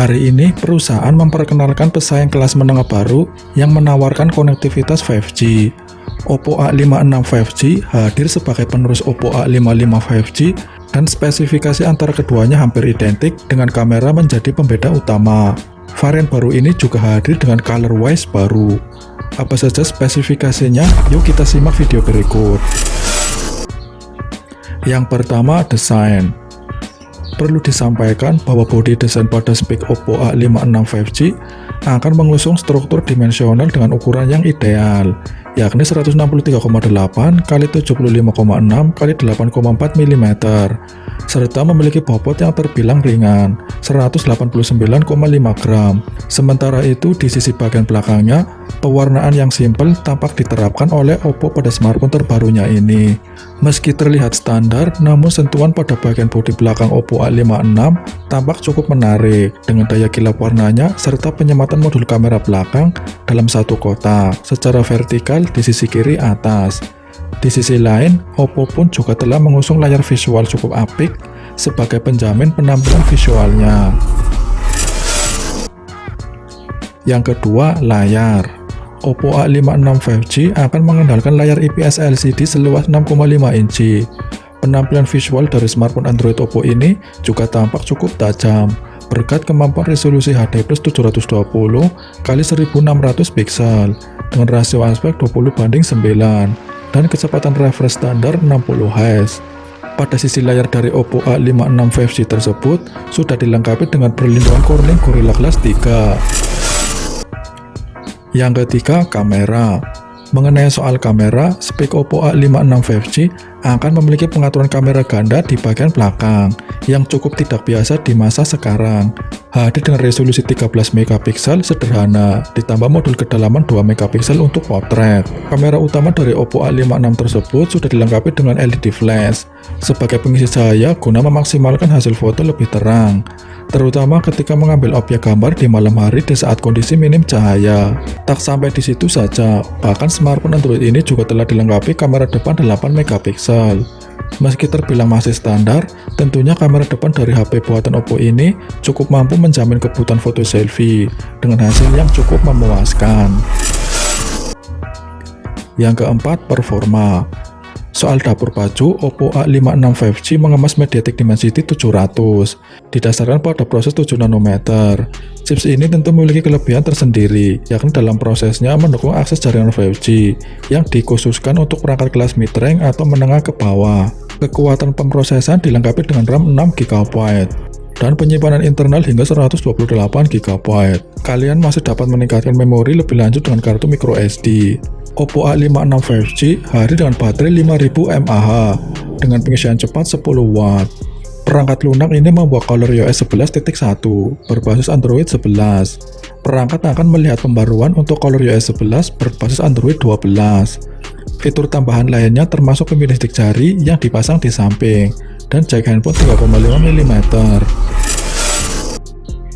Hari ini, perusahaan memperkenalkan pesaing kelas menengah baru yang menawarkan konektivitas 5G. Oppo A56 5G hadir sebagai penerus Oppo A55 5G dan spesifikasi antara keduanya hampir identik dengan kamera menjadi pembeda utama. Varian baru ini juga hadir dengan colorwise baru. Apa saja spesifikasinya? Yuk kita simak video berikut. Yang pertama, desain. Perlu disampaikan bahwa body desain pada spek Oppo A56 5G akan mengusung struktur dimensional dengan ukuran yang ideal, yakni 163,8 x 75,6 x 8,4 mm, serta memiliki bobot yang terbilang ringan, 189,5 gram. Sementara itu, di sisi bagian belakangnya, pewarnaan yang simpel tampak diterapkan oleh Oppo pada smartphone terbarunya ini. Meski terlihat standar, namun sentuhan pada bagian bodi belakang Oppo A56 tampak cukup menarik dengan daya kilap warnanya serta penyematan modul kamera belakang dalam satu kotak secara vertikal di sisi kiri atas. Di sisi lain, Oppo pun juga telah mengusung layar visual cukup apik sebagai penjamin penampilan visualnya. Yang kedua, layar. Oppo A56 5G akan mengandalkan layar IPS LCD seluas 6,5 inci. Penampilan visual dari smartphone Android Oppo ini juga tampak cukup tajam, berkat kemampuan resolusi HD+ 720 x 1600 pixel dengan rasio aspek 20:9 dan kecepatan refresh standar 60 Hz. Pada sisi layar dari Oppo A56 5G tersebut sudah dilengkapi dengan perlindungan Corning Gorilla Glass 3. Yang ketiga, kamera. Mengenai soal kamera, spek Oppo A56 5G akan memiliki pengaturan kamera ganda di bagian belakang yang cukup tidak biasa di masa sekarang. Hadir dengan resolusi 13 megapiksel sederhana, ditambah modul kedalaman 2 megapiksel untuk potret. Kamera utama dari Oppo A56 tersebut sudah dilengkapi dengan LED flash sebagai pengisi cahaya guna memaksimalkan hasil foto lebih terang, terutama ketika mengambil objek gambar di malam hari di saat kondisi minim cahaya. Tak sampai di situ saja, bahkan smartphone Android ini juga telah dilengkapi kamera depan 8 megapiksel. Meski terbilang masih standar, tentunya kamera depan dari HP buatan Oppo ini cukup mampu menjamin kebutuhan foto selfie dengan hasil yang cukup memuaskan. Yang keempat, performa. Soal dapur baju, Oppo A56 5G mengemas MediaTek Dimensity 700 didasarkan pada proses 7 nanometer. Chips ini tentu memiliki kelebihan tersendiri, yakni dalam prosesnya mendukung akses jaringan 5G yang dikhususkan untuk perangkat kelas mid-range atau menengah ke bawah. Kekuatan pemrosesan dilengkapi dengan RAM 6 GB dan penyimpanan internal hingga 128 GB. Kalian masih dapat meningkatkan memori lebih lanjut dengan kartu microSD. Oppo A56 5G hadir dengan baterai 5000 mAh dengan pengisian cepat 10 Watt. Perangkat lunak ini membawa ColorOS 11.1 berbasis Android 11. Perangkat akan melihat pembaruan untuk ColorOS 11 berbasis Android 12. Fitur tambahan lainnya termasuk pemilih stick jari yang dipasang di samping dan jack handphone 3,5 mm.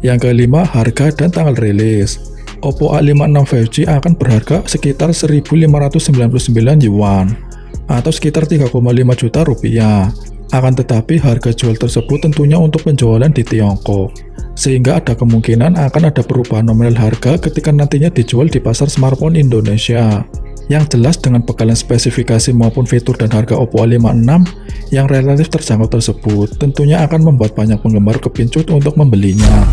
Yang kelima, harga dan tanggal rilis. Oppo A56 5G akan berharga sekitar 1.599 yuan atau sekitar 3,5 juta rupiah. Akan tetapi harga jual tersebut tentunya untuk penjualan di Tiongkok, sehingga ada kemungkinan akan ada perubahan nominal harga ketika nantinya dijual di pasar smartphone Indonesia. Yang jelas dengan bekalan spesifikasi maupun fitur dan harga Oppo A56 yang relatif terjangkau tersebut tentunya akan membuat banyak penggemar kepincut untuk membelinya.